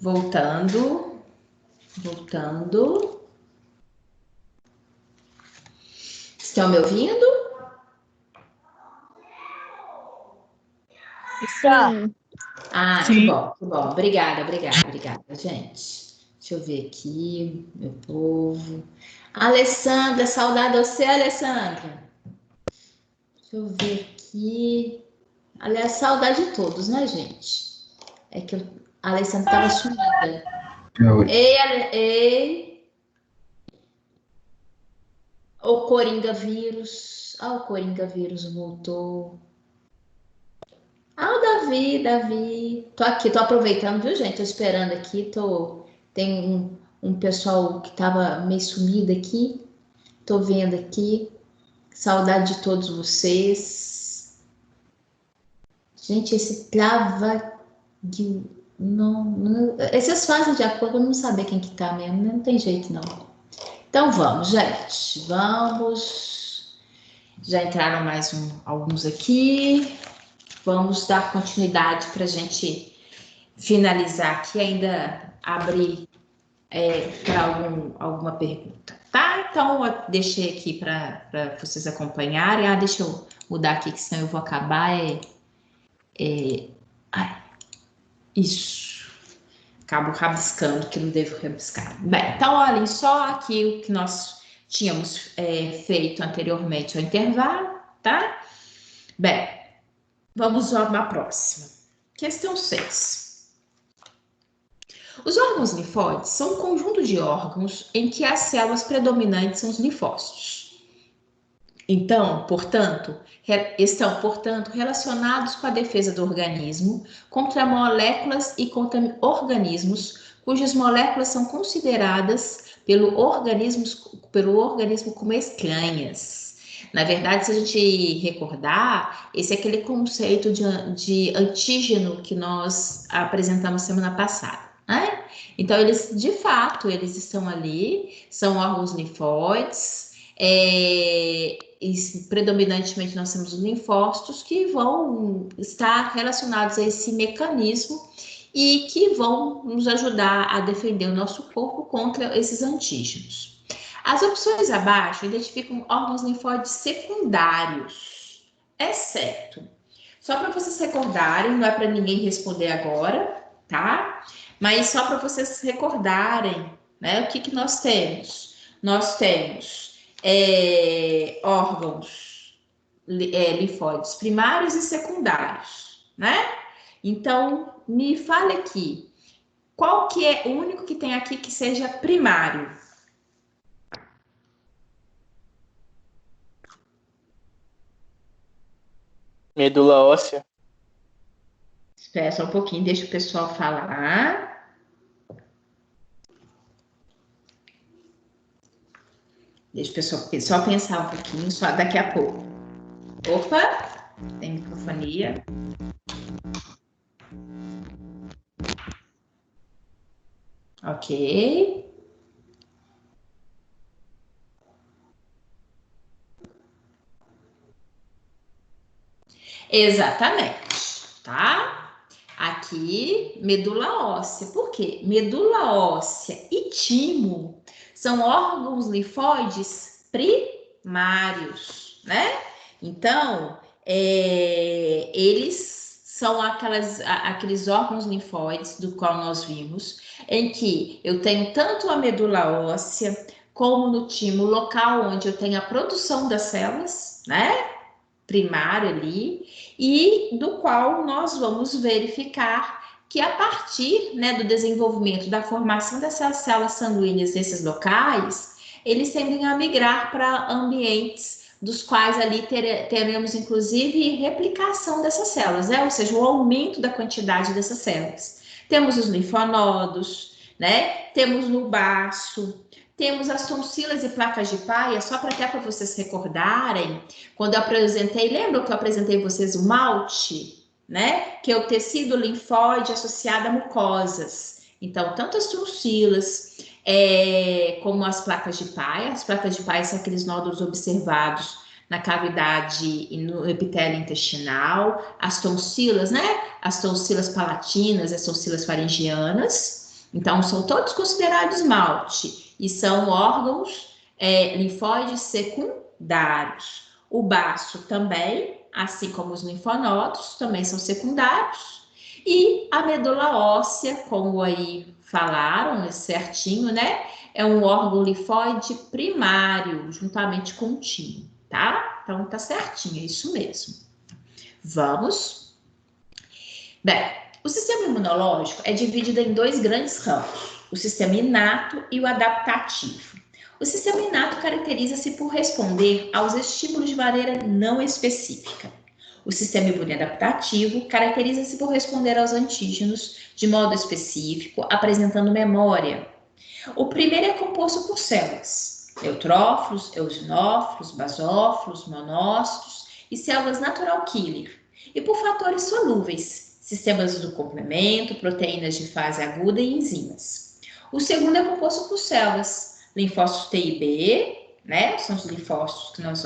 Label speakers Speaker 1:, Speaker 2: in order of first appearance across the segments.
Speaker 1: Voltando. Estão me ouvindo?
Speaker 2: Sim.
Speaker 1: Ah,
Speaker 2: Sim.
Speaker 1: que bom. Obrigada, gente. Deixa eu ver aqui, meu povo. Alessandra, saudade de você, Alessandra. Deixa eu ver aqui. Aliás, saudade de todos, né, gente? É que a Alessandra estava sumida. Ei. O Coringa vírus. O Coringa vírus voltou. O Davi. Tô aqui, tô aproveitando, viu, gente? Tô esperando aqui. Tem um pessoal que tava meio sumido aqui. Tô vendo aqui. Saudade de todos vocês. Gente, esse trava de. Não, essas fases de acordo, eu não saber quem que tá mesmo. Não tem jeito, não. Então vamos, gente. Vamos. Já entraram mais alguns aqui. Vamos dar continuidade para a gente finalizar aqui, ainda abrir para alguma pergunta, tá? Então, eu deixei aqui para vocês acompanharem. Deixa eu mudar aqui, que senão eu vou acabar. Isso. Acabo rabiscando, que não devo rabiscar. Bem, então, olhem só aqui o que nós tínhamos feito anteriormente ao intervalo, tá? Bem, vamos à próxima. Questão 6. Os órgãos linfóides são um conjunto de órgãos em que as células predominantes são os linfócitos. Então, estão, portanto, relacionados com a defesa do organismo contra moléculas e contra organismos cujas moléculas são consideradas pelo organismo como estranhas. Na verdade, se a gente recordar, esse é aquele conceito de antígeno que nós apresentamos semana passada, né? Então, eles, de fato, eles estão ali, são órgãos linfóides, e predominantemente nós temos os linfócitos que vão estar relacionados a esse mecanismo e que vão nos ajudar a defender o nosso corpo contra esses antígenos. As opções abaixo identificam órgãos linfóides secundários, exceto. Só para vocês recordarem, não é para ninguém responder agora, tá? Mas só para vocês recordarem, né? O que nós temos? Nós temos órgãos linfóides primários e secundários, né? Então, me fale aqui, qual que é o único que tem aqui que seja primário?
Speaker 2: Medula óssea.
Speaker 1: Espera só um pouquinho, deixa o pessoal falar. Deixa o pessoal só pensar um pouquinho, só daqui a pouco. Opa, tem microfonia. Ok. Exatamente, tá? Aqui, medula óssea. Por quê? Medula óssea e timo são órgãos linfóides primários, né? Então, eles são aqueles órgãos linfóides do qual nós vimos, em que eu tenho tanto a medula óssea como no timo, local onde eu tenho a produção das células, né? Primário ali, e do qual nós vamos verificar que a partir, né, do desenvolvimento da formação dessas células sanguíneas nesses locais, eles tendem a migrar para ambientes dos quais ali teremos inclusive replicação dessas células, né? Ou seja, o aumento da quantidade dessas células. Temos os linfonodos, né? Temos no baço, temos as tonsilas e placas de Paia, só para vocês recordarem, quando eu apresentei, lembram que eu apresentei vocês o malte, né? Que é o tecido linfóide associado a mucosas. Então, tanto as tonsilas como as placas de Paia. As placas de Paia são aqueles nódulos observados na cavidade e no epitélio intestinal. As tonsilas, né? As tonsilas palatinas, as tonsilas faringianas. Então, são todos considerados esmalte e são órgãos linfóides secundários. O baço também, assim como os linfonodos, também são secundários. E a medula óssea, como aí falaram, certinho, né? É um órgão linfóide primário, juntamente com o timo, tá? Então, tá certinho, é isso mesmo. Vamos. Bem, o sistema imunológico é dividido em dois grandes ramos, o sistema inato e o adaptativo. O sistema inato caracteriza-se por responder aos estímulos de maneira não específica. O sistema imune adaptativo caracteriza-se por responder aos antígenos de modo específico, apresentando memória. O primeiro é composto por células, neutrófilos, eosinófilos, basófilos, monócitos e células natural killer, e por fatores solúveis, sistemas do complemento, proteínas de fase aguda e enzimas. O segundo é composto por células, linfócitos T e B, né? São os linfócitos que nós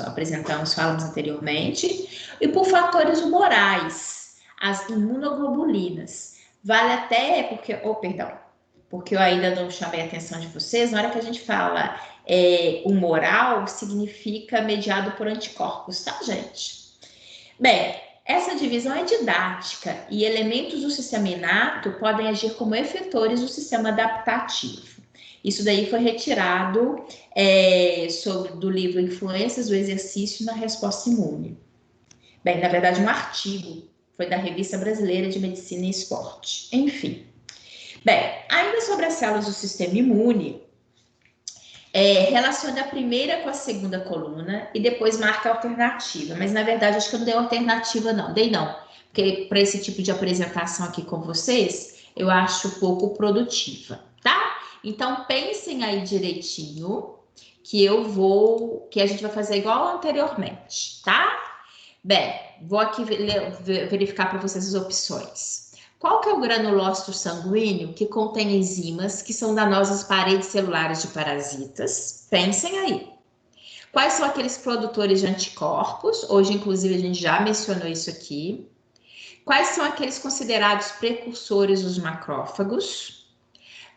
Speaker 1: falamos anteriormente, e por fatores humorais, as imunoglobulinas. Vale até porque eu ainda não chamei a atenção de vocês, na hora que a gente fala humoral, significa mediado por anticorpos, tá, gente? Bem, essa divisão é didática e elementos do sistema inato podem agir como efetores do sistema adaptativo. Isso daí foi retirado do livro Influências do Exercício na Resposta Imune. Bem, na verdade, um artigo foi da Revista Brasileira de Medicina e Esporte. Enfim. Bem, ainda sobre as células do sistema imune, relaciona a primeira com a segunda coluna e depois marca a alternativa. Mas, na verdade, acho que eu não dei alternativa, não. Dei não. Porque para esse tipo de apresentação aqui com vocês, eu acho pouco produtiva, tá? Então, pensem aí direitinho que a gente vai fazer igual anteriormente, tá? Bem, vou aqui verificar para vocês as opções. Qual que é o granulócito sanguíneo que contém enzimas que são danosas às paredes celulares de parasitas? Pensem aí. Quais são aqueles produtores de anticorpos? Hoje, inclusive, a gente já mencionou isso aqui. Quais são aqueles considerados precursores dos macrófagos?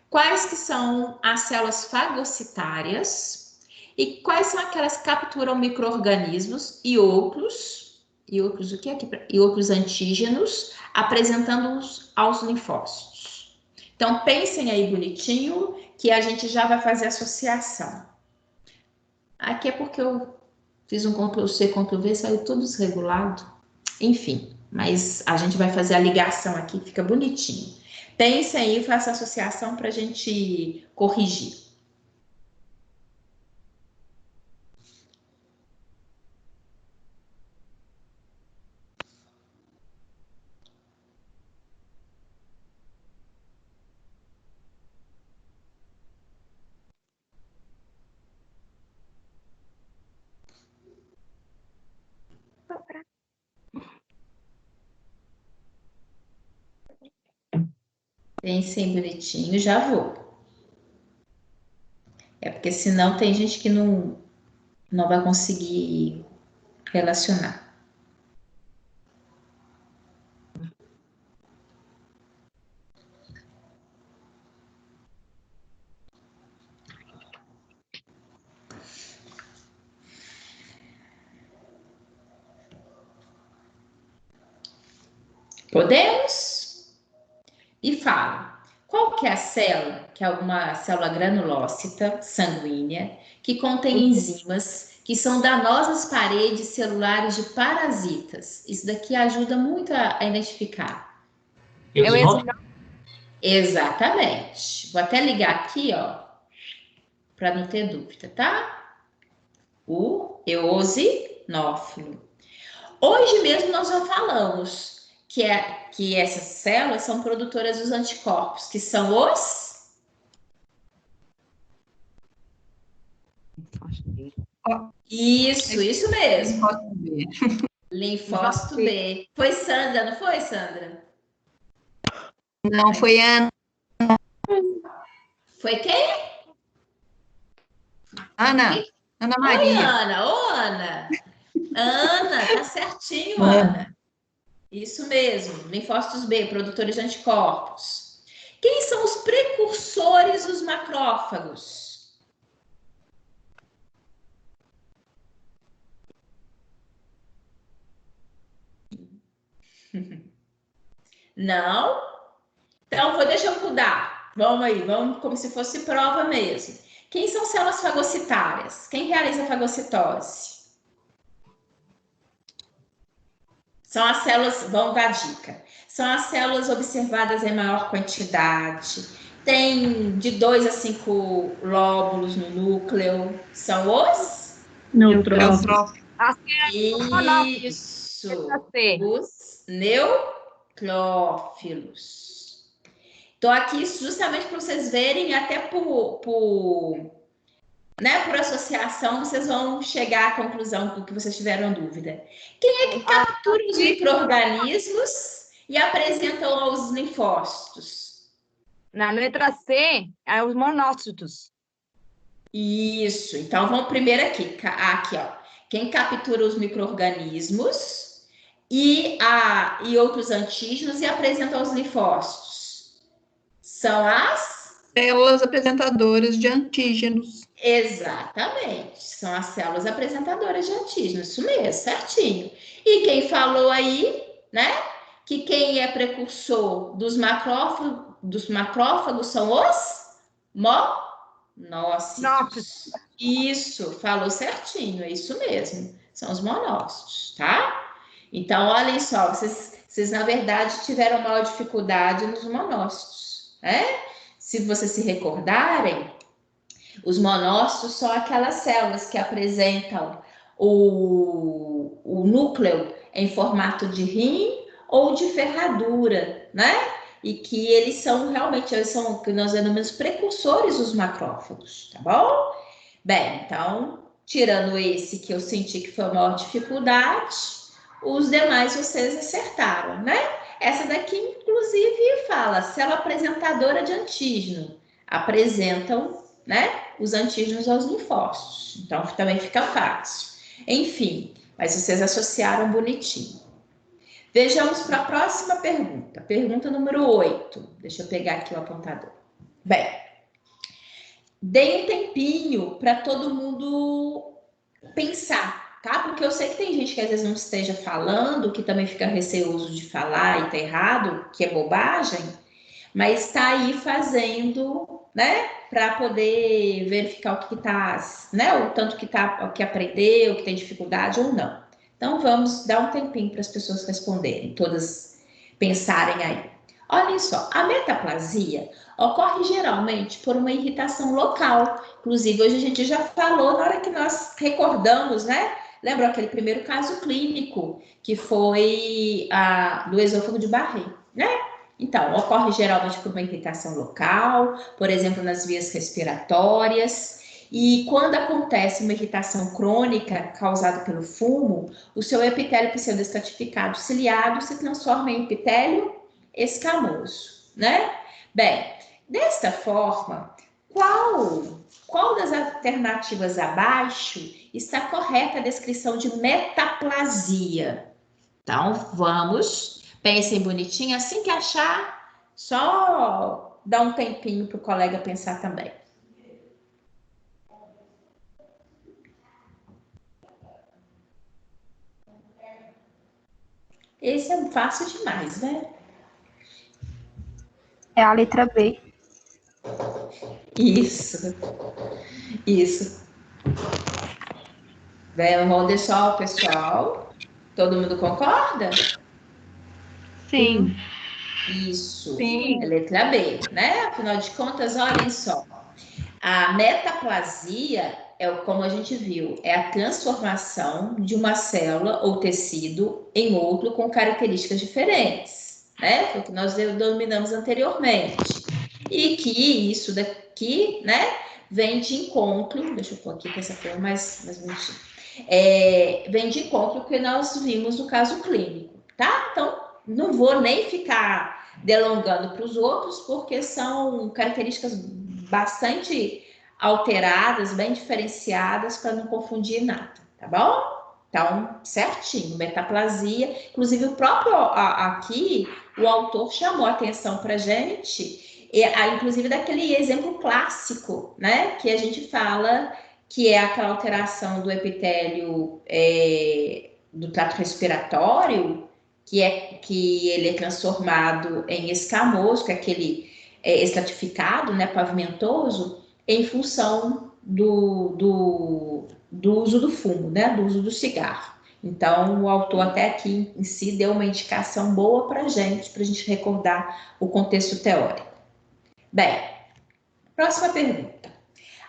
Speaker 1: Quais que são as células fagocitárias? E quais são aquelas que capturam micro-organismos e outros o que aqui? E outros antígenos, apresentando-os aos linfócitos. Então, pensem aí bonitinho, que a gente já vai fazer associação. Aqui é porque eu fiz um Ctrl+C, Ctrl+V, saiu tudo desregulado. Enfim, mas a gente vai fazer a ligação aqui, fica bonitinho. Pensem aí, faça a associação para a gente corrigir. Pensem bonitinho, já vou. É porque senão tem gente que não vai conseguir relacionar. Podemos? E fala, qual que é a célula, que é uma célula granulócita sanguínea, que contém enzimas que são danosas às paredes celulares de parasitas? Isso daqui ajuda muito a identificar. Exatamente. Vou até ligar aqui, ó, para não ter dúvida, tá? O eosinófilo. Hoje mesmo nós já falamos que essas células são produtoras dos anticorpos, que são os... Isso mesmo.
Speaker 3: Linfócito B.
Speaker 1: Linfócito B. Foi Sandra, não foi, Sandra?
Speaker 3: Não, foi Ana.
Speaker 1: Foi quem?
Speaker 3: Ana. Ana Maria.
Speaker 1: Oi, Ana. Ô, Ana. Ana, tá certinho, Ana. Isso mesmo. Linfócitos B, produtores de anticorpos. Quem são os precursores dos macrófagos? Não? Então, deixa eu mudar. Vamos aí, vamos como se fosse prova mesmo. Quem são células fagocitárias? Quem realiza fagocitose? São as células, vamos dar dica. São as células observadas em maior quantidade. Tem de 2 a 5 lóbulos no núcleo. São os?
Speaker 3: Neutrófilos.
Speaker 1: Isso. Os neutrófilos. Estou aqui justamente para vocês verem, até por associação, vocês vão chegar à conclusão do que vocês tiveram dúvida. Quem é que captura os micro-organismos e apresentam aos linfócitos?
Speaker 4: Na letra C, é os monócitos.
Speaker 1: Isso. Então, vamos primeiro aqui, ó. Quem captura os micro-organismos e outros antígenos e apresentam aos linfócitos? São as
Speaker 3: células apresentadoras de antígenos.
Speaker 1: Exatamente, são as células apresentadoras de antígenos, isso mesmo, certinho. E quem falou aí, né, que quem é precursor dos macrófagos são os monócitos. Isso, falou certinho, é isso mesmo, são os monócitos, tá? Então, olhem só, vocês na verdade tiveram maior dificuldade nos monócitos, né? Se vocês se recordarem, os monócitos são aquelas células que apresentam o núcleo em formato de rim ou de ferradura, né? E que eles são realmente, o que nós denominamos precursores dos macrófagos, tá bom? Bem, então, tirando esse que eu senti que foi a maior dificuldade, os demais vocês acertaram, né? Essa daqui, inclusive, fala célula apresentadora de antígeno. Apresentam, né, os antígenos aos linfócitos. Então, também fica fácil. Enfim, mas vocês associaram bonitinho. Vejamos para a próxima pergunta. Pergunta número 8. Deixa eu pegar aqui o apontador. Bem, dei um tempinho para todo mundo pensar, tá? Porque eu sei que tem gente que às vezes não esteja falando, que também fica receoso de falar e tá errado, que é bobagem, mas está aí fazendo, né, para poder verificar o que está, né, o tanto que tá, o que aprendeu, o que tem dificuldade ou não. Então vamos dar um tempinho para as pessoas responderem, todas pensarem aí. Olhem só, a metaplasia ocorre geralmente por uma irritação local. Inclusive, hoje a gente já falou na hora que nós recordamos, né? Lembra aquele primeiro caso clínico que foi do esôfago de Barré, né? Então, ocorre geralmente por uma irritação local, por exemplo, nas vias respiratórias. E quando acontece uma irritação crônica causada pelo fumo, o seu epitélio pseudoestratificado ciliado se transforma em epitélio escamoso, né? Bem, desta forma, qual das alternativas abaixo está correta a descrição de metaplasia? Então, pensem bonitinho, assim que achar, só dá um tempinho para o colega pensar também. Esse é fácil demais, né?
Speaker 5: É a letra B.
Speaker 1: Isso. Bem, vamos deixar o pessoal. Todo mundo concorda?
Speaker 5: Sim.
Speaker 1: Isso.
Speaker 3: Sim.
Speaker 1: É letra B, né? Afinal de contas, olhem só. A metaplasia como a gente viu, é a transformação de uma célula ou tecido em outro com características diferentes, né? Foi o que nós denominamos anteriormente. E que isso daqui, né, vem de encontro, deixa eu pôr aqui que essa cor mais bonitinha, vem de encontro que nós vimos no caso clínico, tá? Então, não vou nem ficar delongando para os outros, porque são características bastante alteradas, bem diferenciadas, para não confundir nada, tá bom? Então, certinho, metaplasia. Inclusive, o próprio aqui, o autor chamou a atenção para a gente Inclusive daquele exemplo clássico, né? Que a gente fala que é aquela alteração do epitélio do trato respiratório, que ele é transformado em escamoso, que é aquele estratificado, né, pavimentoso, em função do uso do fumo, né, do uso do cigarro. Então, o autor até aqui em si deu uma indicação boa para a gente recordar o contexto teórico. Bem, próxima pergunta.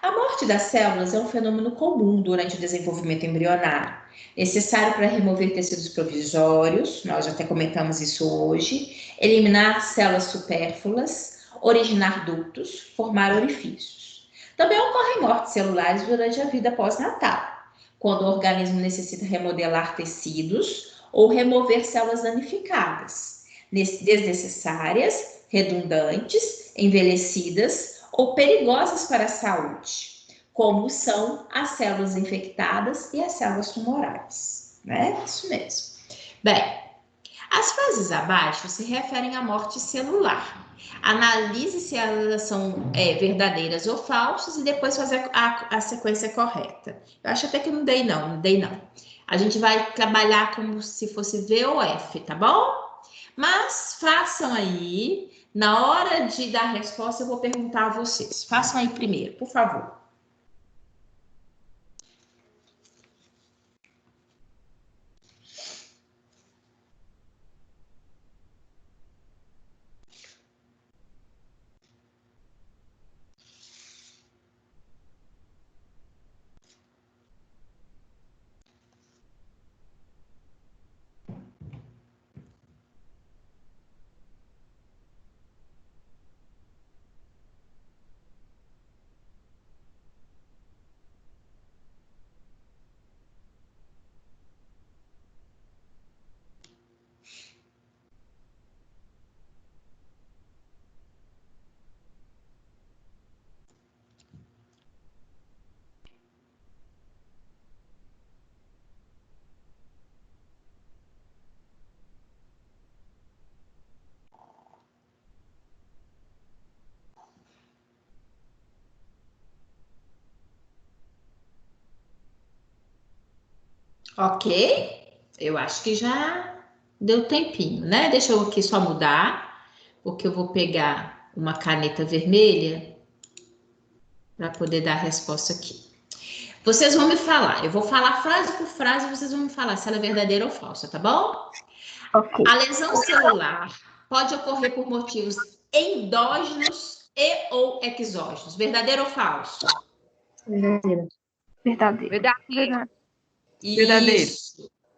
Speaker 1: A morte das células é um fenômeno comum durante o desenvolvimento embrionário, necessário para remover tecidos provisórios, nós já até comentamos isso hoje, eliminar células supérfluas, originar ductos, formar orifícios. Também ocorrem mortes celulares durante a vida pós-natal, quando o organismo necessita remodelar tecidos ou remover células danificadas, desnecessárias, redundantes, envelhecidas ou perigosas para a saúde, como são as células infectadas e as células tumorais, né? Isso mesmo. Bem, as frases abaixo se referem à morte celular. Analise se elas são verdadeiras ou falsas e depois fazer a sequência correta. Eu acho até que não dei não. A gente vai trabalhar como se fosse V ou F, tá bom? Mas façam aí, na hora de dar a resposta, eu vou perguntar a vocês. Façam aí primeiro, por favor. Ok? Eu acho que já deu tempinho, né? Deixa eu aqui só mudar, porque eu vou pegar uma caneta vermelha para poder dar a resposta aqui. Vocês vão me falar, eu vou falar frase por frase e vocês vão me falar se ela é verdadeira ou falsa, tá bom?
Speaker 5: Ok.
Speaker 1: A lesão celular pode ocorrer por motivos endógenos e ou exógenos. Verdadeiro ou falso?
Speaker 3: Verdadeiro.
Speaker 5: Verdadeiro.
Speaker 4: Verdadeiro.
Speaker 3: Verdadeiro.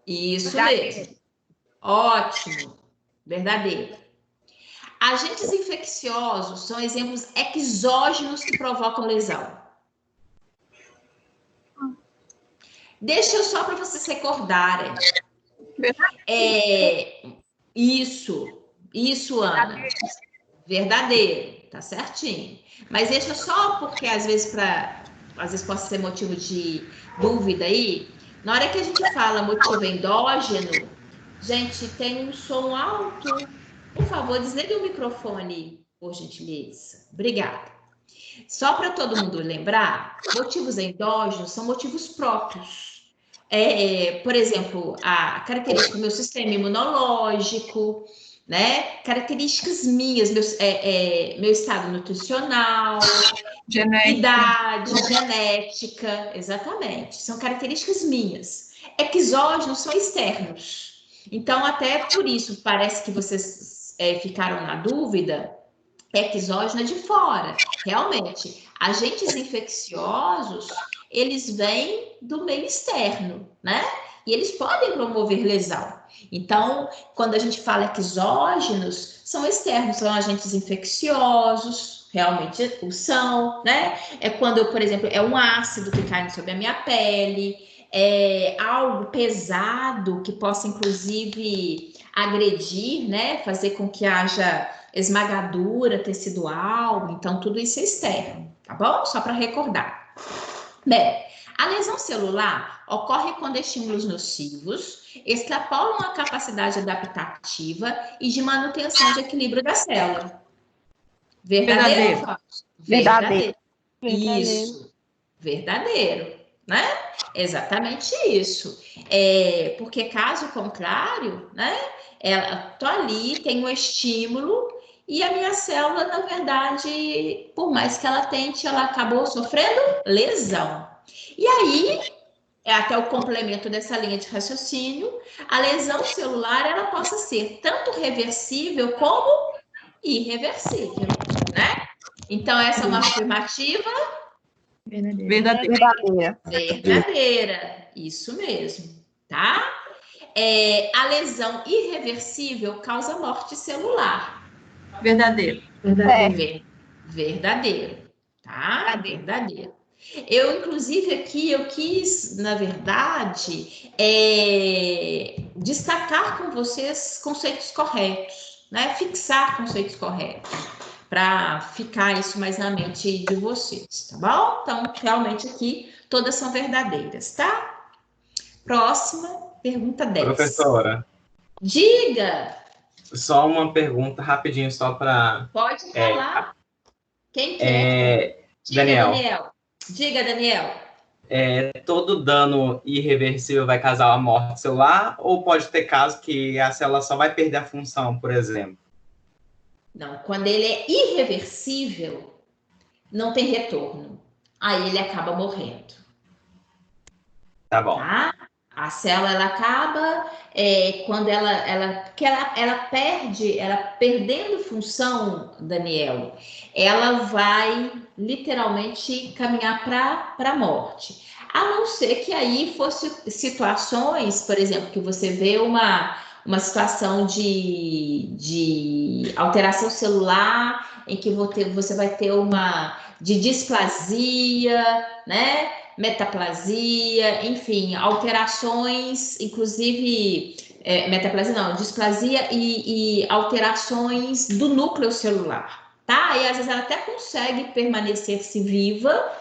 Speaker 1: Isso
Speaker 4: Verdadeiro.
Speaker 1: mesmo. Ótimo. Verdadeiro. Agentes infecciosos são exemplos exógenos que provocam lesão. Deixa eu só para vocês recordarem. Isso, Ana. Verdadeiro, tá certinho. Mas deixa só porque às vezes pode ser motivo de dúvida aí. Na hora que a gente fala motivo endógeno, gente, tem um som alto. Por favor, desligue o microfone, por gentileza. Obrigada. Só para todo mundo lembrar, motivos endógenos são motivos próprios. Por exemplo, a característica do meu sistema imunológico, né? Características minhas, meu estado nutricional,
Speaker 3: Genética.
Speaker 1: idade, genética, exatamente. São características minhas. Exógenos são externos. Então, até por isso, parece que vocês ficaram na dúvida, exógeno é de fora. Realmente, agentes infecciosos, eles vêm do meio externo, né? E eles podem promover lesão. Então, quando a gente fala exógenos, são externos, são agentes infecciosos, realmente o são, né? É quando, por exemplo, é um ácido que cai sobre a minha pele, é algo pesado que possa, inclusive, agredir, né? Fazer com que haja esmagadura tecidual, então tudo isso é externo, tá bom? Só para recordar. Bem, a lesão celular ocorre quando estímulos nocivos extrapolam a capacidade adaptativa e de manutenção de equilíbrio da célula. Verdadeiro ou falso?
Speaker 5: Verdadeiro.
Speaker 1: Isso, verdadeiro, né? Exatamente isso. Porque caso contrário, né? Tô ali, tem um estímulo e a minha célula, na verdade, por mais que ela tente, ela acabou sofrendo lesão. E aí, é até o complemento dessa linha de raciocínio, a lesão celular, ela possa ser tanto reversível como irreversível, né? Então, essa é uma afirmativa
Speaker 3: Verdadeiro.
Speaker 1: verdadeira. Isso mesmo, tá? A lesão irreversível causa morte celular.
Speaker 3: Verdadeiro.
Speaker 1: Verdadeiro, tá? Verdadeiro. Eu, inclusive, aqui, eu quis, na verdade, destacar com vocês conceitos corretos, né? Fixar conceitos corretos, para ficar isso mais na mente de vocês, tá bom? Então, realmente aqui, todas são verdadeiras, tá? Próxima, pergunta 10.
Speaker 6: Professora,
Speaker 1: Diga!
Speaker 6: só uma pergunta rapidinho, só para...
Speaker 1: Pode falar. Quem quer? Diga, Daniel. Diga, Daniel.
Speaker 6: Todo dano irreversível vai causar a morte celular ou pode ter caso que a célula só vai perder a função, por exemplo?
Speaker 1: Não, quando ele é irreversível, não tem retorno. Aí ele acaba morrendo.
Speaker 6: Tá bom.
Speaker 1: Tá? A célula, ela acaba quando ela perde, ela perdendo função, Daniel, ela vai literalmente caminhar para a morte. A não ser que aí fosse situações, por exemplo, que você vê uma situação de alteração celular, em que você vai ter uma de displasia, né? Metaplasia, enfim, alterações, inclusive, metaplasia não, displasia e alterações do núcleo celular, tá? E às vezes ela até consegue permanecer-se viva,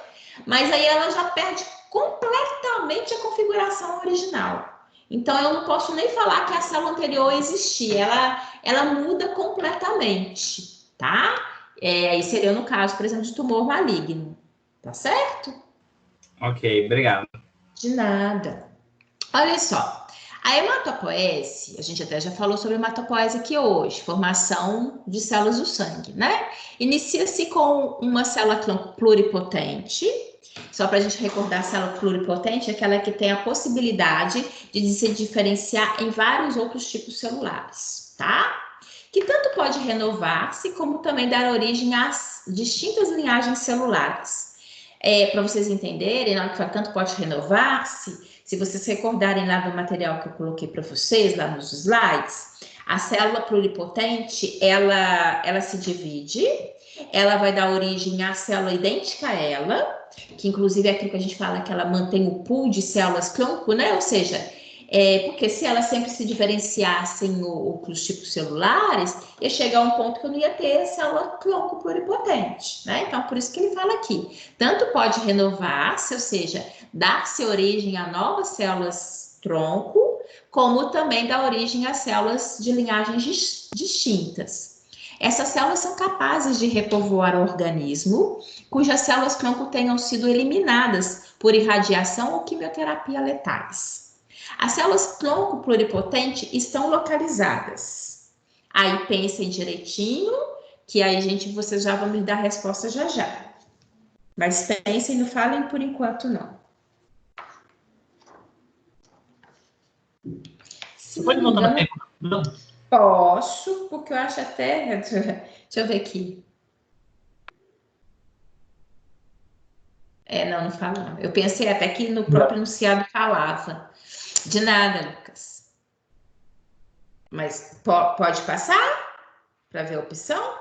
Speaker 1: mas aí ela já perde completamente a configuração original. Então, eu não posso nem falar que a célula anterior existia, ela muda completamente, tá? Aí seria no caso, por exemplo, de tumor maligno, tá certo?
Speaker 6: Ok, obrigado.
Speaker 1: De nada. Olha só, a hematopoese, a gente até já falou sobre hematopoese aqui hoje, formação de células do sangue, né? Inicia-se com uma célula pluripotente. Só para a gente recordar, a célula pluripotente é aquela que tem a possibilidade de se diferenciar em vários outros tipos celulares, tá? Que tanto pode renovar-se, como também dar origem às distintas linhagens celulares. Para vocês entenderem, na hora que fala tanto pode renovar-se, se vocês recordarem lá do material que eu coloquei para vocês, lá nos slides, a célula pluripotente, ela se divide, ela vai dar origem à célula idêntica a ela, que inclusive é aquilo que a gente fala que ela mantém o pool de células tronco, né? Ou seja, porque se elas sempre se diferenciassem os tipos celulares, ia chegar a um ponto que eu não ia ter célula tronco pluripotente, né? Então, por isso que ele fala aqui. Tanto pode renovar-se, ou seja, dar-se origem a novas células tronco, como também dar origem a células de linhagens distintas. Essas células são capazes de repovoar o organismo, cujas células tronco tenham sido eliminadas por irradiação ou quimioterapia letais. As células tronco pluripotente estão localizadas. Aí pensem direitinho, que aí, vocês já vão me dar a resposta já já. Mas pensem, não falem por enquanto, não.
Speaker 7: Você pode voltar na pergunta?
Speaker 1: Posso, porque eu acho até... Deixa eu ver aqui. Não fala não. Eu pensei até que no próprio enunciado falava. De nada, Lucas. Mas pode passar? Para ver a opção?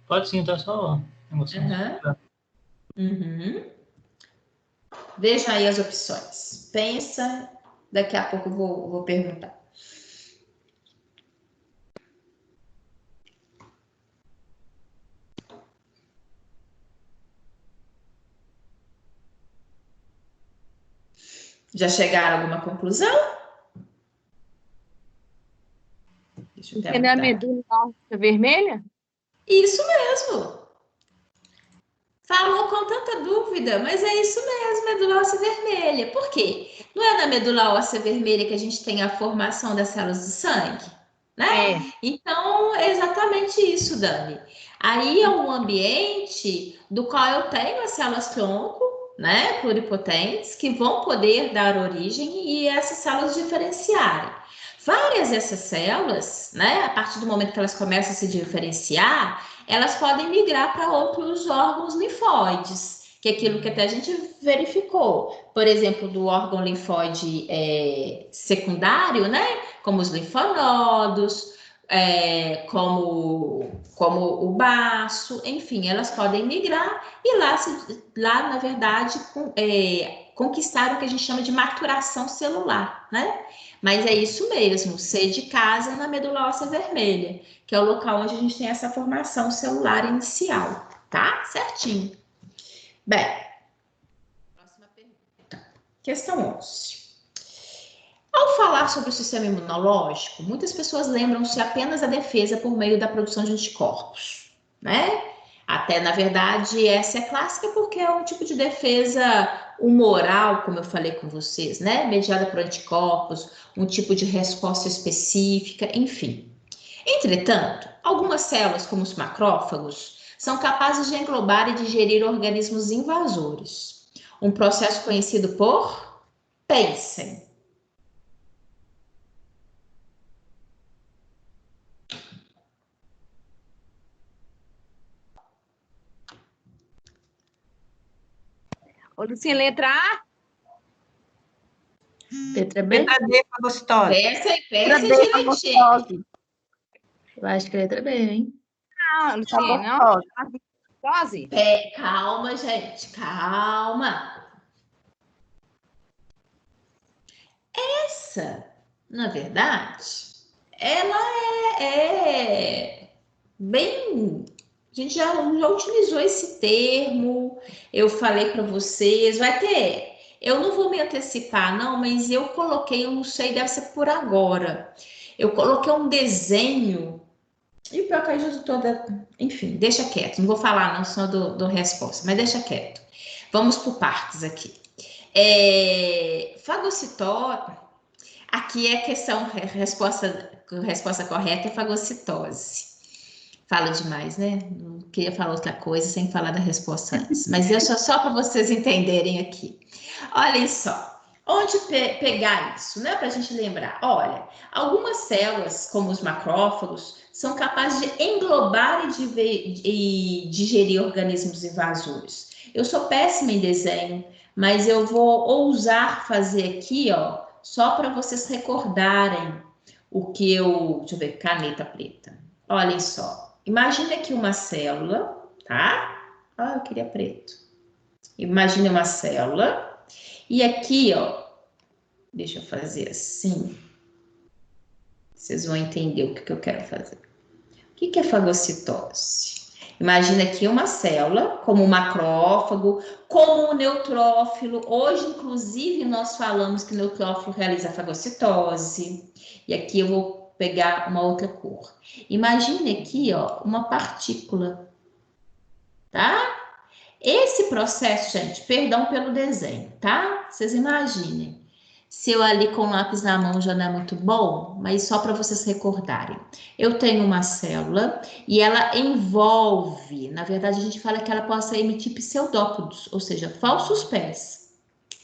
Speaker 7: Pode sim, tá só emoção.
Speaker 1: Uhum. Veja aí as opções. Pensa, daqui a pouco eu vou perguntar. Já chegaram a alguma conclusão? Deixa eu
Speaker 4: Porque não é a medula óssea vermelha?
Speaker 1: Isso mesmo. Falou com tanta dúvida, mas é isso mesmo, medula óssea vermelha. Por quê? Não é na medula óssea vermelha que a gente tem a formação das células do sangue, né?
Speaker 4: É.
Speaker 1: Então, é exatamente isso, Dani. Aí é um ambiente do qual eu tenho as células-tronco, né, pluripotentes, que vão poder dar origem e essas células diferenciarem. Várias dessas células, né, a partir do momento que elas começam a se diferenciar, elas podem migrar para outros órgãos linfóides, que é aquilo que até a gente verificou. Por exemplo, do órgão linfóide secundário, né, como os linfonodos, como o baço, enfim, elas podem migrar e lá na verdade, conquistar o que a gente chama de maturação celular, né? Mas é isso mesmo, C de casa na medula óssea vermelha, que é o local onde a gente tem essa formação celular inicial, tá? Certinho. Bem, próxima pergunta. Questão 11. Ao falar sobre o sistema imunológico, muitas pessoas lembram-se apenas da defesa por meio da produção de anticorpos, né? Até, na verdade, essa é clássica porque é um tipo de defesa humoral, como eu falei com vocês, né? Mediada por anticorpos, um tipo de resposta específica, enfim. Entretanto, algumas células, como os macrófagos, são capazes de englobar e digerir organismos invasores. Um processo conhecido por... Pensem.
Speaker 4: Ô, Lucinha, letra A?
Speaker 1: Letra B?
Speaker 3: Letra D, fagocitose.
Speaker 1: Pensa direitinho. Eu acho que é letra B, hein?
Speaker 4: Não, Lucinha, não. Fagocitose?
Speaker 1: Calma, gente, calma. Essa, na verdade, ela é bem... A gente já utilizou esse termo, eu falei para vocês, vai ter... Eu não vou me antecipar, não, mas eu coloquei, eu não sei, deve ser por agora. Eu coloquei um desenho, e o pior que eu já toda... Enfim, deixa quieto, não vou falar não só do resposta, mas deixa quieto. Vamos por partes aqui. Fagocitose, aqui é questão, resposta correta é fagocitose. Fala demais, né? Não queria falar outra coisa sem falar da resposta antes. Mas deixa só para vocês entenderem aqui. Olhem só. Onde pegar isso, né? Para a gente lembrar. Olha, algumas células, como os macrófagos, são capazes de englobar e digerir organismos invasores. Eu sou péssima em desenho, mas eu vou ousar fazer aqui, ó, só para vocês recordarem o que eu... Deixa eu ver, caneta preta. Olhem só. Imagina aqui uma célula, tá? Ah, eu queria preto. Imagine uma célula. E aqui, ó, deixa eu fazer assim. Vocês vão entender o que eu quero fazer. O que é fagocitose? Imagina aqui uma célula, como um macrófago, como um neutrófilo. Hoje, inclusive, nós falamos que o neutrófilo realiza fagocitose. E aqui eu vou pegar uma outra cor. Imagine aqui, ó, uma partícula, tá? Esse processo, gente, perdão pelo desenho, tá? Vocês imaginem. Se eu ali com o lápis na mão já não é muito bom, mas só para vocês recordarem. Eu tenho uma célula e ela envolve, na verdade a gente fala que ela possa emitir pseudópodos, ou seja, falsos pés.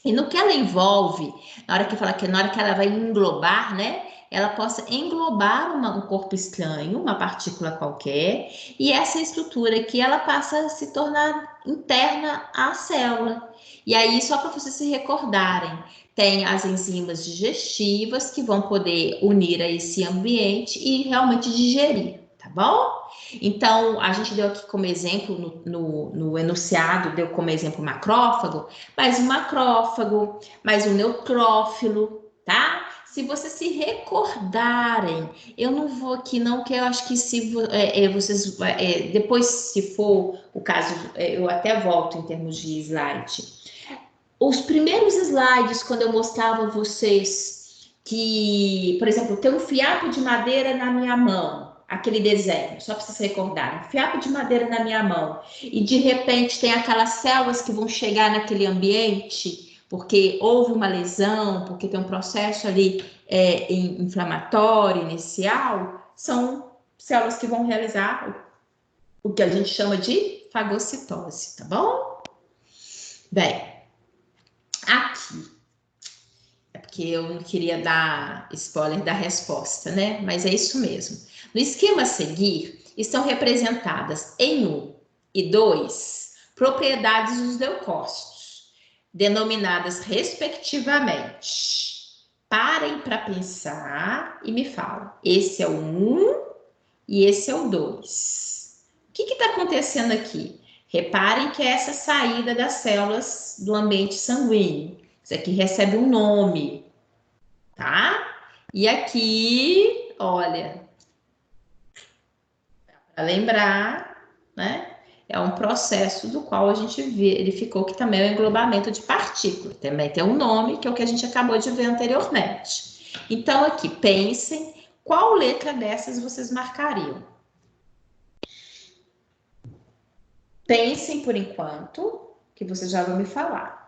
Speaker 1: E no que ela envolve, na hora que ela vai englobar, né? Ela possa englobar um corpo estranho, uma partícula qualquer, e essa estrutura aqui, ela passa a se tornar interna à célula. E aí, só para vocês se recordarem, tem as enzimas digestivas que vão poder unir a esse ambiente e realmente digerir, tá bom? Então, a gente deu aqui como exemplo, no enunciado, deu como exemplo o macrófago, mas o macrófago, mas o neutrófilo, tá? Se vocês se recordarem, eu não vou aqui não, que eu acho que se vocês, depois se for o caso, eu até volto em termos de slide. Os primeiros slides, quando eu mostrava a vocês que, por exemplo, tem um fiapo de madeira na minha mão, aquele desenho, só para vocês recordarem, um fiapo de madeira na minha mão, e de repente tem aquelas células que vão chegar naquele ambiente, porque houve uma lesão, porque tem um processo ali inflamatório inicial, são células que vão realizar o que a gente chama de fagocitose, tá bom? Bem, aqui, é porque eu não queria dar spoiler da resposta, né? Mas é isso mesmo. No esquema a seguir, estão representadas em 1 e 2 propriedades dos leucócitos, denominadas respectivamente. Parem para pensar e me falam. Esse é o 1 e esse é o 2. O que está acontecendo aqui? Reparem que é essa saída das células do ambiente sanguíneo. Isso aqui recebe um nome, tá? E aqui, olha, para lembrar, né? É um processo do qual a gente verificou que também é o englobamento de partículas. Também tem um nome, que é o que a gente acabou de ver anteriormente. Então, aqui, pensem qual letra dessas vocês marcariam. Pensem por enquanto, que vocês já vão me falar.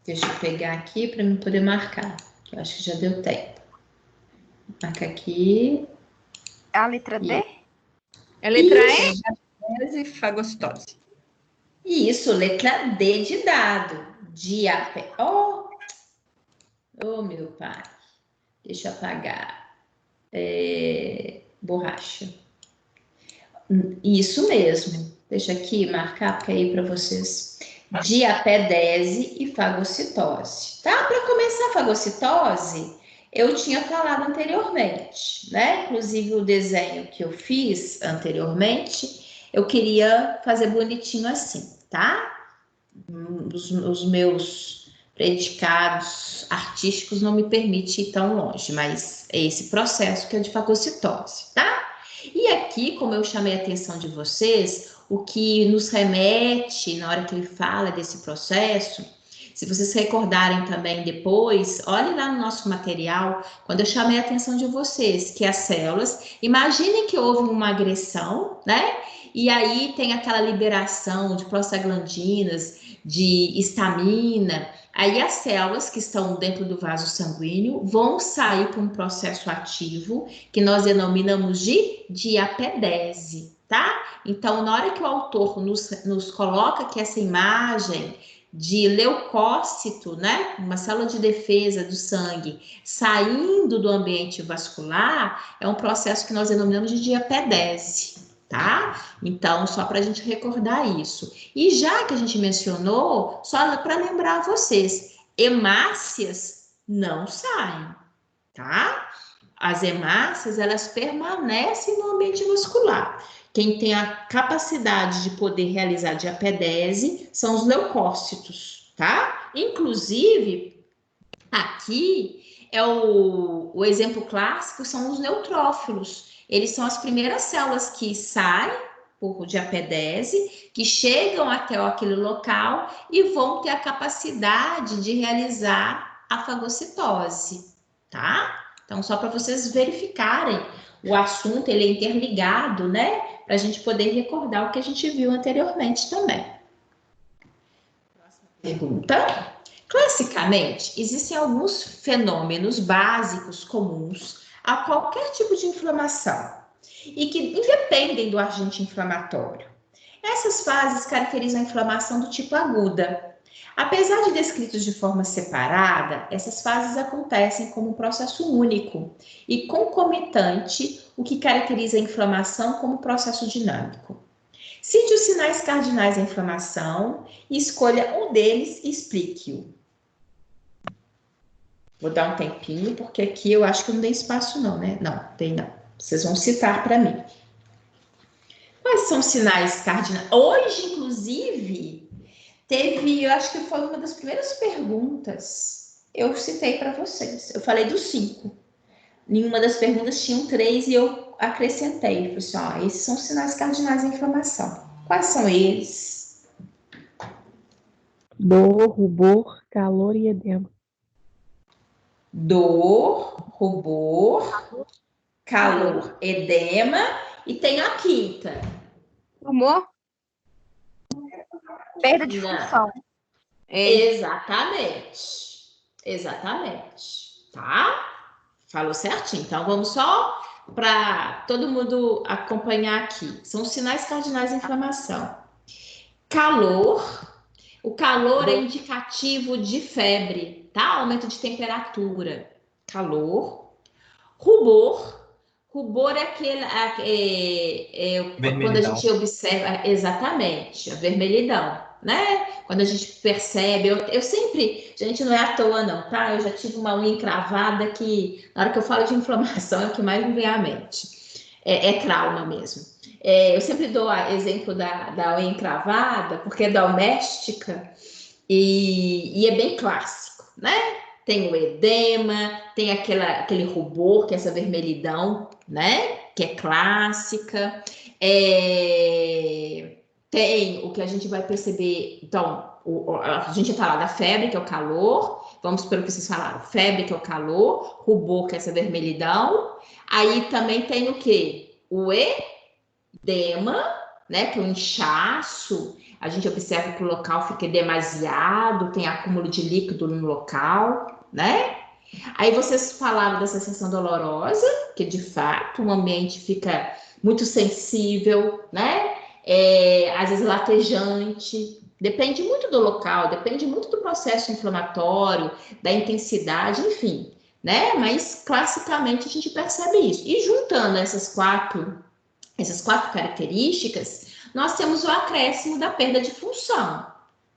Speaker 1: Deixa eu pegar aqui para eu poder marcar, que eu acho que já deu tempo. Marca aqui.
Speaker 5: A letra D?
Speaker 4: É letra
Speaker 3: E fagocitose.
Speaker 1: Isso, letra D de dado. Oh, meu pai. Deixa eu apagar. Borracha. Isso mesmo. Deixa aqui marcar, porque aí para vocês. Diapedese e fagocitose. Tá? Para começar a fagocitose, eu tinha falado anteriormente, né? Inclusive o desenho que eu fiz anteriormente, eu queria fazer bonitinho assim, tá? Os meus predicados artísticos não me permitem ir tão longe, mas é esse processo que é de fagocitose, tá? E aqui, como eu chamei a atenção de vocês, o que nos remete, na hora que ele fala desse processo, se vocês recordarem também depois, olhem lá no nosso material, quando eu chamei a atenção de vocês, que as células, imaginem que houve uma agressão, né? E aí tem aquela liberação de prostaglandinas, de histamina, aí as células que estão dentro do vaso sanguíneo vão sair para um processo ativo que nós denominamos de diapedese, tá? Então, na hora que o autor nos coloca aqui essa imagem de leucócito, né? Uma célula de defesa do sangue saindo do ambiente vascular, é um processo que nós denominamos de diapedese, tá? Então, só para a gente recordar isso. E já que a gente mencionou, só para lembrar vocês, hemácias não saem, tá? As hemácias, elas permanecem no ambiente vascular. Quem tem a capacidade de poder realizar diapedese são os leucócitos, tá? Inclusive, aqui é o exemplo clássico, são os neutrófilos. Eles são as primeiras células que saem por diapedese, que chegam até aquele local e vão ter a capacidade de realizar a fagocitose, tá? Então, só para vocês verificarem, o assunto ele é interligado, né? Para a gente poder recordar o que a gente viu anteriormente também. Próxima pergunta. Classicamente, existem alguns fenômenos básicos comuns a qualquer tipo de inflamação e que independem do agente inflamatório. Essas fases caracterizam a inflamação do tipo aguda. Apesar de descritos de forma separada, essas fases acontecem como um processo único e concomitante, o que caracteriza a inflamação como processo dinâmico. Cite os sinais cardinais da inflamação e escolha um deles e explique-o. Vou dar um tempinho, porque aqui eu acho que não tem espaço não, né? Não, tem não. Vocês vão citar para mim. Quais Quais são os sinais cardinais? Hoje, inclusive, teve, eu acho que foi uma das primeiras perguntas, eu citei para vocês. Eu falei dos 5. Nenhuma das perguntas tinham 3 e eu acrescentei. Falei assim, ó, esses são os sinais cardinais da inflamação. Quais são eles?
Speaker 8: Dor, rubor, calor e edema.
Speaker 1: Dor, rubor, calor, edema e tem a quinta.
Speaker 4: Humor?
Speaker 5: Perda de
Speaker 1: Não.
Speaker 5: função.
Speaker 1: Exatamente, tá? Falou certinho. Então, vamos só para todo mundo acompanhar aqui. São os sinais cardinais da inflamação. Calor. O calor é indicativo de febre, tá? Aumento de temperatura. Calor. Rubor. Rubor é aquele... quando a gente observa... Exatamente, a vermelhidão, né? Quando a gente percebe... Eu sempre... Gente, não é à toa, não, tá? Eu já tive uma unha encravada que... Na hora que eu falo de inflamação, é o que mais me vem à mente. É trauma mesmo. Eu sempre dou exemplo da unha encravada, porque é doméstica e é bem clássico, né? Tem o edema, tem aquele rubor, que é essa vermelhidão, né? Que é clássica. Tem o que a gente vai perceber. Então, a gente fala da febre, que é o calor. Vamos pelo que vocês falaram. Febre, que é o calor. Rubor, que é essa vermelhidão. Aí também tem o quê? O edema, né? Que é o inchaço. A gente observa que o local fica demasiado, tem acúmulo de líquido no local, né? Aí vocês falaram da sensação dolorosa, que de fato o ambiente fica muito sensível, né? Às vezes latejante. Depende muito do local, depende muito do processo inflamatório, da intensidade, enfim, né? Mas classicamente a gente percebe isso. E juntando essas quatro características, nós temos o acréscimo da perda de função,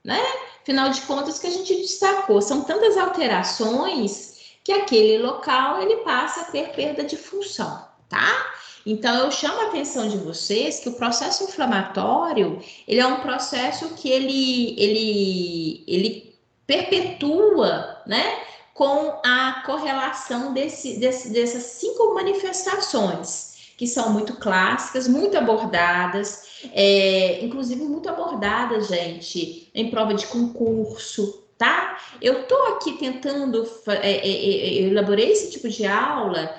Speaker 1: né? Afinal de contas, que a gente destacou, são tantas alterações que aquele local ele passa a ter perda de função, tá? Então, eu chamo a atenção de vocês que o processo inflamatório, ele é um processo que ele perpetua, né? Com a correlação dessas 5 manifestações, que são muito clássicas, muito abordadas, inclusive muito abordadas, gente, em prova de concurso, tá? Eu tô aqui tentando, eu elaborei esse tipo de aula,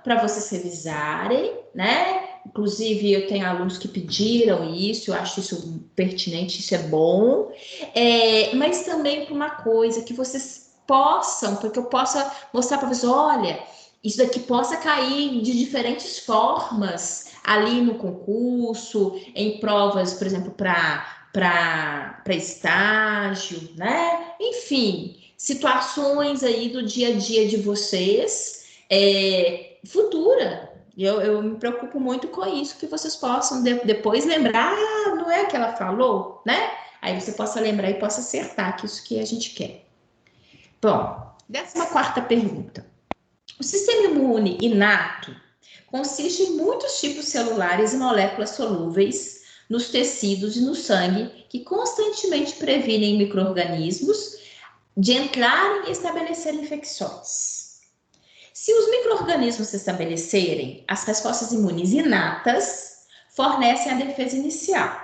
Speaker 1: para vocês revisarem, né? Inclusive, eu tenho alunos que pediram isso, eu acho isso pertinente, isso é bom, mas também para uma coisa que vocês possam, para que eu possa mostrar para vocês, olha, isso daqui possa cair de diferentes formas ali no concurso, em provas, por exemplo, para estágio, né? Enfim, situações aí do dia a dia de vocês, futura. Eu me preocupo muito com isso, que vocês possam depois lembrar, não é que ela falou, né? Aí você possa lembrar e possa acertar, que isso que a gente quer. Bom, 14ª pergunta. O sistema imune inato consiste em muitos tipos celulares e moléculas solúveis nos tecidos e no sangue que constantemente previnem micro-organismos de entrarem e estabelecerem infecções. Se os micro-organismos se estabelecerem, as respostas imunes inatas fornecem a defesa inicial,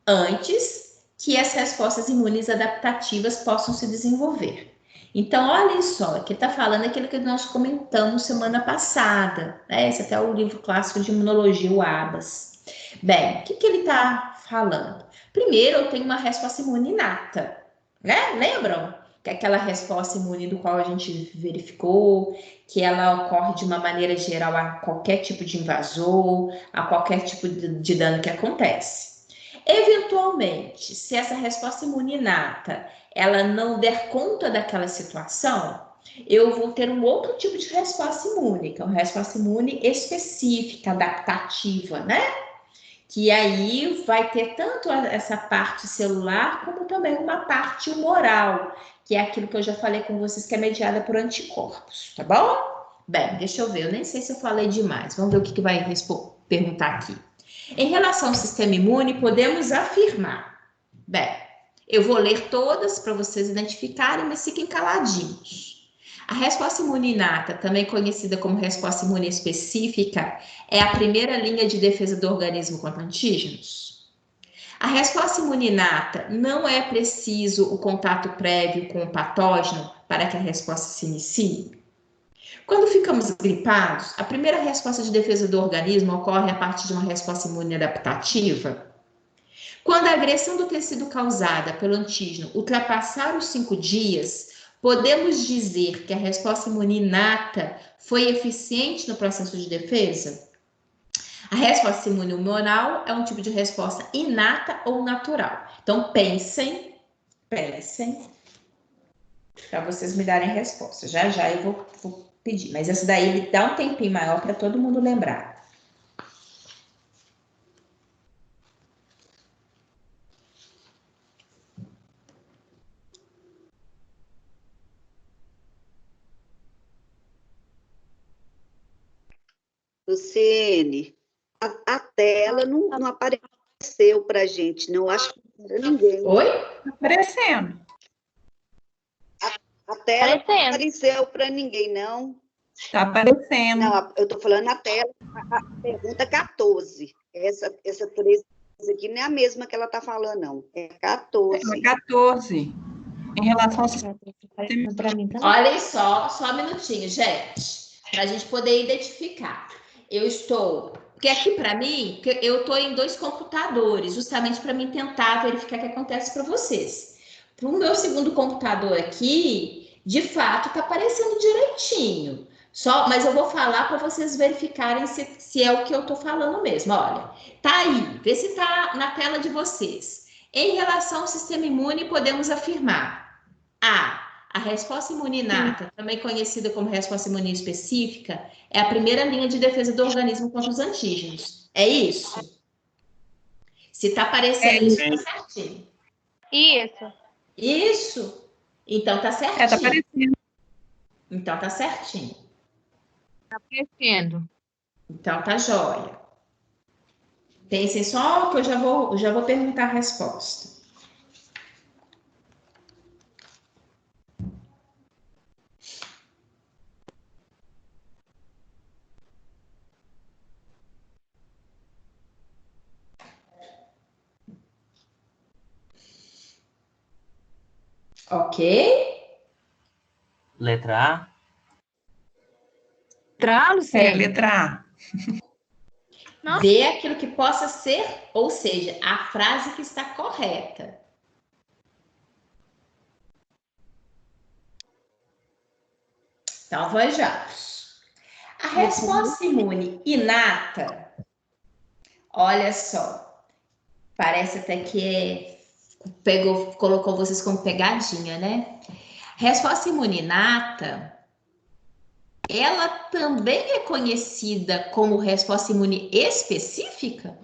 Speaker 1: antes que as respostas imunes adaptativas possam se desenvolver. Então, olha só, aqui está falando aquilo que nós comentamos semana passada, né? Esse até é o livro clássico de imunologia, o ABAS. Bem, o que ele está falando? Primeiro, eu tenho uma resposta imune inata, né? Lembram? Que é aquela resposta imune do qual a gente verificou, que ela ocorre de uma maneira geral a qualquer tipo de invasor, a qualquer tipo de dano que acontece. Eventualmente, se essa resposta imune inata ela não der conta daquela situação, eu vou ter um outro tipo de resposta imune, que é uma resposta imune específica, adaptativa, né? Que aí vai ter tanto essa parte celular, como também uma parte humoral, que é aquilo que eu já falei com vocês, que é mediada por anticorpos, tá bom? Bem, deixa eu ver, eu nem sei se eu falei demais. Vamos ver o que vai perguntar aqui. Em relação ao sistema imune, podemos afirmar. Bem, eu vou ler todas para vocês identificarem, mas fiquem caladinhos. A resposta imune inata, também conhecida como resposta imune específica, é a primeira linha de defesa do organismo contra antígenos. A resposta imune inata não é preciso o contato prévio com o patógeno para que a resposta se inicie. Quando ficamos gripados, a primeira resposta de defesa do organismo ocorre a partir de uma resposta imune adaptativa. Quando a agressão do tecido causada pelo antígeno ultrapassar os 5 dias, podemos dizer que a resposta imune inata foi eficiente no processo de defesa? A resposta imune humoral é um tipo de resposta inata ou natural. Então, pensem, para vocês me darem resposta. Já já eu vou pedir, mas essa daí dá um tempinho maior para todo mundo lembrar.
Speaker 9: Luciene, a tela não apareceu para gente, não acho que para ninguém.
Speaker 1: Oi?
Speaker 3: Tá aparecendo.
Speaker 9: A tela não
Speaker 4: Aparecendo.
Speaker 9: apareceu para ninguém, não.
Speaker 3: Tá aparecendo.
Speaker 9: Não, eu estou falando a tela, a pergunta 14. Essa 13 aqui não é a mesma que ela está falando, não. É 14.
Speaker 3: É 14. Em relação ao sistema.
Speaker 8: Para mim também.
Speaker 1: Olhem só um minutinho, gente, para a gente poder identificar. Porque aqui para mim, eu estou em 2 computadores, justamente para mim tentar verificar o que acontece para vocês. Para o meu segundo computador aqui, de fato, está aparecendo direitinho. Mas eu vou falar para vocês verificarem se é o que eu estou falando mesmo. Olha, tá aí, vê se está na tela de vocês. Em relação ao sistema imune, podemos afirmar: a resposta imune inata, também conhecida como resposta imune específica, é a primeira linha de defesa do organismo contra os antígenos. É isso? Se está aparecendo isso, está certinho.
Speaker 4: Isso.
Speaker 1: Isso? Então tá certinho.
Speaker 3: Tá aparecendo.
Speaker 1: Então tá certinho.
Speaker 4: Tá aparecendo.
Speaker 1: Então tá jóia. Pensem só que eu já vou perguntar a resposta. Ok?
Speaker 2: Letra A.
Speaker 3: Letra A.
Speaker 4: Nossa.
Speaker 1: Vê aquilo que possa ser, ou seja, a frase que está correta. Então, vejamos. A resposta imune inata, olha só, parece até que colocou vocês como pegadinha, né? Resposta imune inata, ela também é conhecida como resposta imune específica?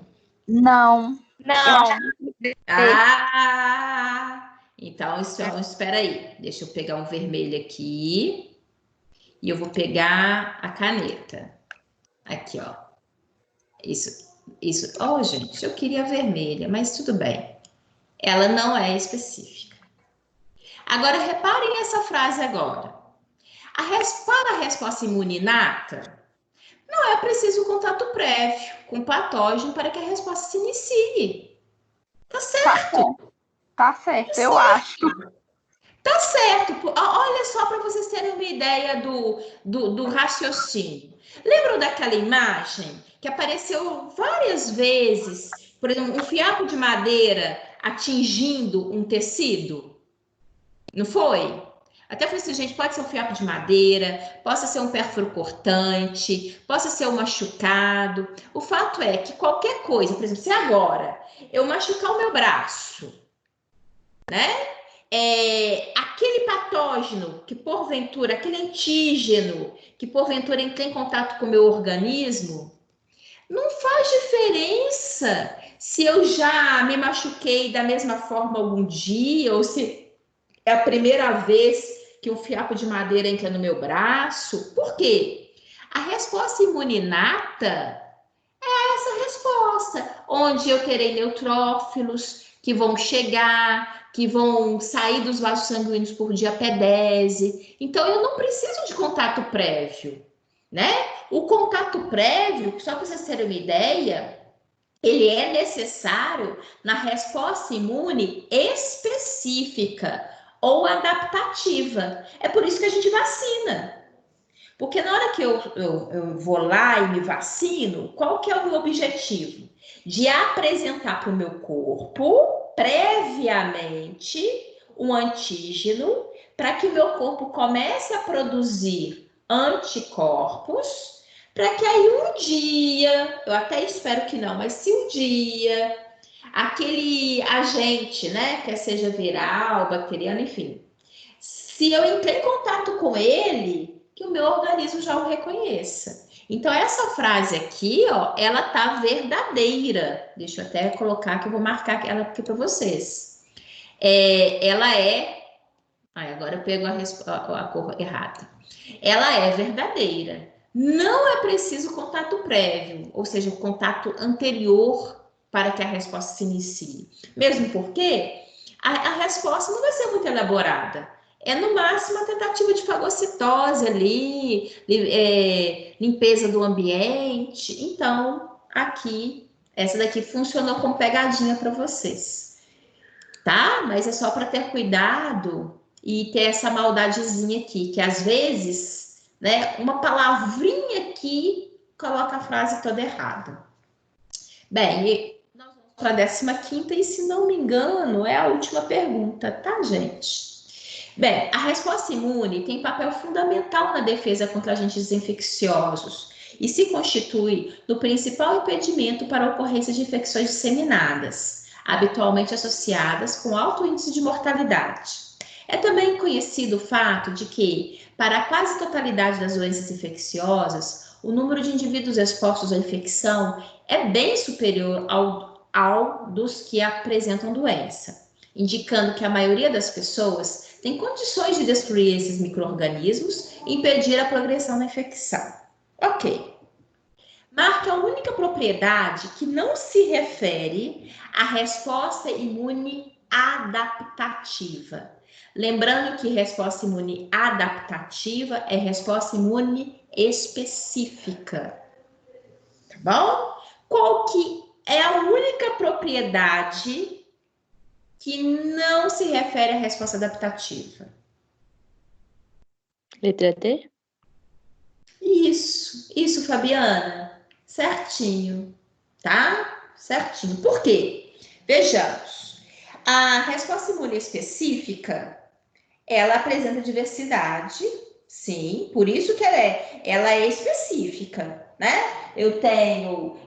Speaker 5: Não.
Speaker 4: Não.
Speaker 1: Então espera aí. Deixa eu pegar um vermelho aqui. E eu vou pegar a caneta. Aqui, ó. Isso. Oh, gente, eu queria vermelha, mas tudo bem. Ela não é específica. Agora, reparem essa frase agora. Para a resposta imune inata, não é preciso contato prévio com o patógeno para que a resposta se inicie. Tá certo?
Speaker 5: Tá certo, eu acho.
Speaker 1: Tá certo. Olha só para vocês terem uma ideia do raciocínio. Lembram daquela imagem que apareceu várias vezes? Por exemplo, um fiapo de madeira atingindo um tecido? Não foi? Até falei assim, gente, pode ser um fiapo de madeira, possa ser um pérfuro cortante, possa ser um machucado. O fato é que qualquer coisa, por exemplo, se agora eu machucar o meu braço, né? Aquele patógeno que porventura, aquele antígeno que porventura entra em contato com o meu organismo, não faz diferença se eu já me machuquei da mesma forma algum dia ou se é a primeira vez que um fiapo de madeira entra no meu braço. Por quê? A resposta imune inata é essa resposta. onde eu terei neutrófilos que vão chegar, que vão sair dos vasos sanguíneos por diapedese. Então, eu não preciso de contato prévio, né? O contato prévio, só para vocês terem uma ideia, ele é necessário na resposta imune específica ou adaptativa. É por isso que a gente vacina. Porque na hora que eu vou lá e me vacino, qual que é o meu objetivo? De apresentar para o meu corpo, previamente, um antígeno, para que o meu corpo comece a produzir anticorpos, para que aí um dia, eu até espero que não, mas se um dia aquele agente, né, quer seja viral, bacteriano, enfim, se eu entrar em contato com ele, que o meu organismo já o reconheça. Então, essa frase aqui, ó, ela tá verdadeira. Deixa eu até colocar que eu vou marcar ela aqui para vocês. Ela é... Ai, agora eu pego a cor errada. Ela é verdadeira. Não é preciso contato prévio, ou seja, o contato anterior para que a resposta se inicie. Mesmo porque a resposta não vai ser muito elaborada. É no máximo a tentativa de fagocitose ali, limpeza do ambiente. Então, aqui, essa daqui funcionou como pegadinha para vocês, tá? Mas é só para ter cuidado e ter essa maldadezinha aqui, que às vezes, né, uma palavrinha aqui coloca a frase toda errada. Bem, nós vamos para a 15ª e, se não me engano, é a última pergunta, tá, gente? Bem, a resposta imune tem papel fundamental na defesa contra agentes infecciosos e se constitui no principal impedimento para a ocorrência de infecções disseminadas, habitualmente associadas com alto índice de mortalidade. É também conhecido o fato de que, para a quase totalidade das doenças infecciosas, o número de indivíduos expostos à infecção é bem superior ao dos que apresentam doença, indicando que a maioria das pessoas tem condições de destruir esses micro-organismos e impedir a progressão da infecção. Ok. Marca a única propriedade que não se refere à resposta imune adaptativa. Lembrando que resposta imune adaptativa é resposta imune específica. Tá bom? Qual que é a única propriedade que não se refere à resposta adaptativa?
Speaker 8: Letra T?
Speaker 1: Isso, Fabiana. Certinho, tá? Certinho. Por quê? Vejamos. A resposta imune específica, ela apresenta diversidade, sim, por isso que ela é específica, né? Eu tenho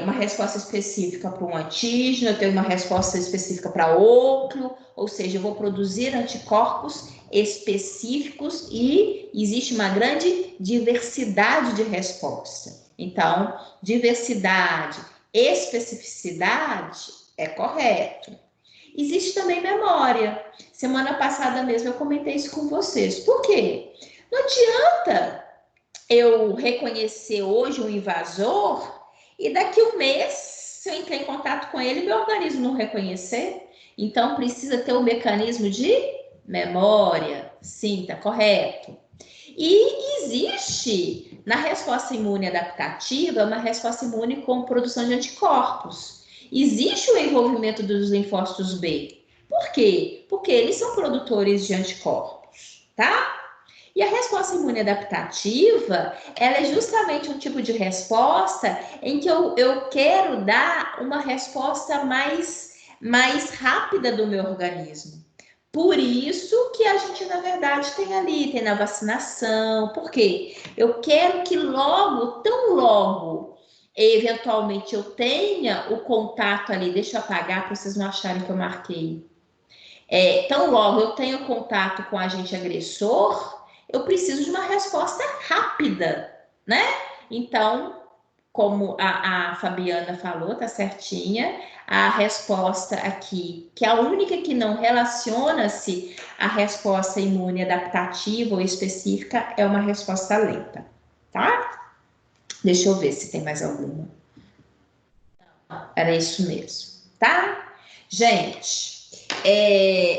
Speaker 1: uma resposta específica para um antígeno, eu tenho uma resposta específica para outro, ou seja, eu vou produzir anticorpos específicos e existe uma grande diversidade de resposta. Então, diversidade, especificidade é correto. Existe também memória. Semana passada mesmo eu comentei isso com vocês. Por quê? Não adianta eu reconhecer hoje um invasor e daqui a um mês, se eu entrar em contato com ele, meu organismo não reconhecer. Então, precisa ter um mecanismo de memória. Sim, tá correto. E existe, na resposta imune adaptativa, uma resposta imune com produção de anticorpos. Existe o envolvimento dos linfócitos B. Por quê? Porque eles são produtores de anticorpos, tá? E a resposta imune adaptativa, ela é justamente um tipo de resposta em que eu quero dar uma resposta mais rápida do meu organismo. Por isso que a gente, na verdade, tem na vacinação. Por quê? Eu quero que tão logo, eventualmente eu tenha o contato ali, deixa eu apagar para vocês não acharem que eu marquei. Tão logo eu tenho contato com o agente agressor, eu preciso de uma resposta rápida, né? Então, como a Fabiana falou, tá certinha, a resposta aqui, que é a única que não relaciona-se à resposta imune adaptativa ou específica, é uma resposta lenta, tá? Deixa eu ver se tem mais alguma. era isso mesmo, tá? Gente,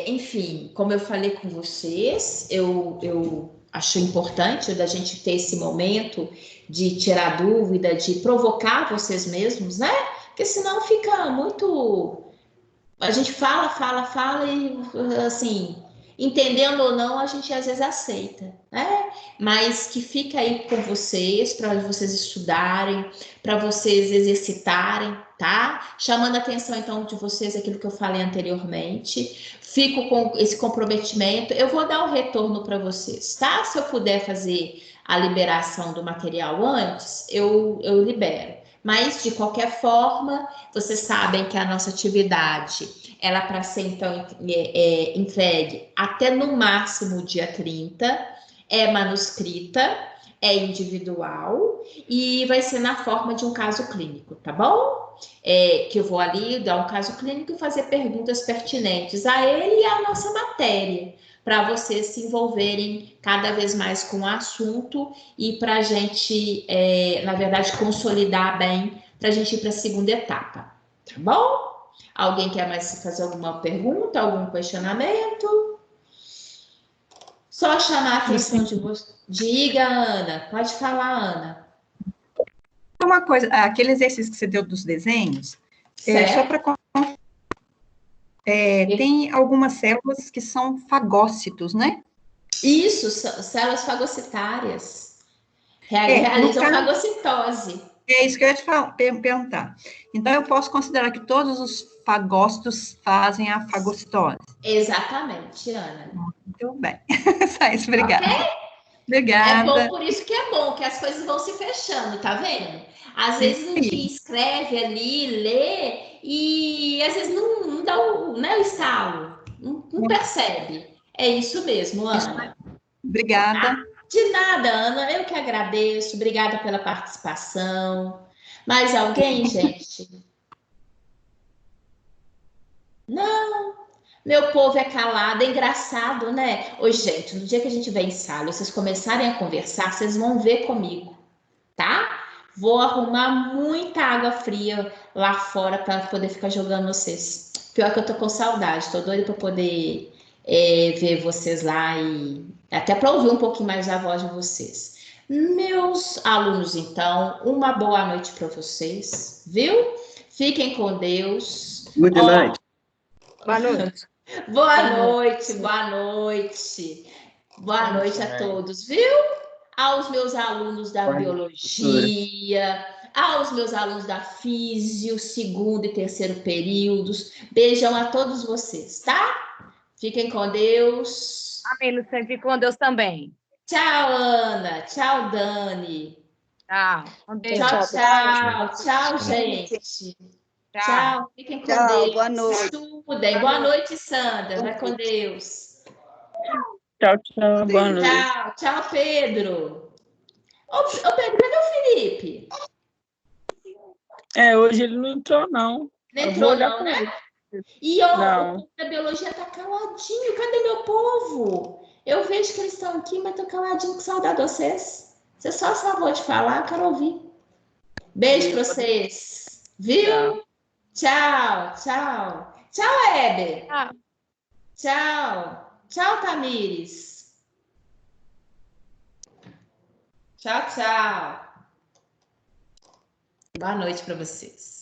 Speaker 1: enfim, como eu falei com vocês, eu acho importante da gente ter esse momento de tirar dúvida, de provocar vocês mesmos, né? Porque senão fica muito... A gente fala e, assim, entendendo ou não, a gente às vezes aceita, né? Mas que fica aí com vocês, para vocês estudarem, para vocês exercitarem, tá? Chamando a atenção, então, de vocês, aquilo que eu falei anteriormente. Fico com esse comprometimento. Eu vou dar o retorno para vocês, tá? Se eu puder fazer a liberação do material antes, eu libero. Mas, de qualquer forma, vocês sabem que a nossa atividade, ela para ser, então, entregue até no máximo dia 30, é manuscrita, é individual e vai ser na forma de um caso clínico, tá bom? Que eu vou ali dar um caso clínico e fazer perguntas pertinentes a ele e à nossa matéria, para vocês se envolverem cada vez mais com o assunto e para a gente, na verdade, consolidar bem, para a gente ir para a segunda etapa, tá bom? Alguém quer mais fazer alguma pergunta, algum questionamento? Só chamar a atenção de você. Diga, Ana. Pode falar, Ana.
Speaker 3: Uma coisa, aquele exercício que você deu dos desenhos, só para... tem algumas células que são fagócitos, né?
Speaker 1: Isso, células fagocitárias. Realizam fagocitose.
Speaker 3: É isso que eu ia te perguntar. Então, eu posso considerar que todos os fagócitos fazem a fagocitose?
Speaker 1: Exatamente, Ana.
Speaker 3: Muito bem. Só isso, obrigada.
Speaker 1: Okay?
Speaker 3: Obrigada.
Speaker 1: É bom, por isso que é bom, que as coisas vão se fechando, tá vendo? Às vezes a gente escreve ali, lê, e às vezes não dá o estalo, não percebe. É isso mesmo, Ana.
Speaker 3: Obrigada.
Speaker 1: De nada, Ana, eu que agradeço. Obrigada pela participação. Mais alguém, gente? Não. Meu povo é calado, é engraçado, né? Ô, gente, no dia que a gente vem em sala, vocês começarem a conversar, vocês vão ver comigo, tá? Vou arrumar muita água fria lá fora para poder ficar jogando vocês. Pior que eu tô com saudade, tô doida para poder ver vocês lá e até para ouvir um pouquinho mais a voz de vocês. Meus alunos, então, uma boa noite para vocês, viu? Fiquem com Deus.
Speaker 2: Good night.
Speaker 4: Boa noite.
Speaker 1: Boa noite, boa noite. Boa noite a todos, viu? Aos meus alunos da biologia, aos meus alunos da físio, segundo e terceiro períodos. Beijão a todos vocês, tá? Fiquem com Deus.
Speaker 4: Amém, Luciane. Fique com Deus também.
Speaker 1: Tchau, Ana. Tchau, Dani.
Speaker 4: Tchau.
Speaker 1: Tchau, gente. Tchau. Fiquem com Deus.
Speaker 9: Boa noite.
Speaker 1: Estudem. Boa noite, Sandra. Vai com Deus.
Speaker 2: Tchau, boa noite.
Speaker 1: Tchau, Pedro. Ô, Pedro, cadê o Felipe?
Speaker 2: Hoje ele não entrou, não.
Speaker 1: Não entrou, não, né? E o
Speaker 2: Não.
Speaker 1: da biologia tá caladinho. Cadê meu povo? Eu vejo que eles estão aqui, mas tô caladinho, com saudade de vocês. Você só acabou de falar, eu quero ouvir. Beijo pra vocês. Viu? Tchau. Tchau, Heber. Tchau, Tamires. Tchau. Boa noite para vocês.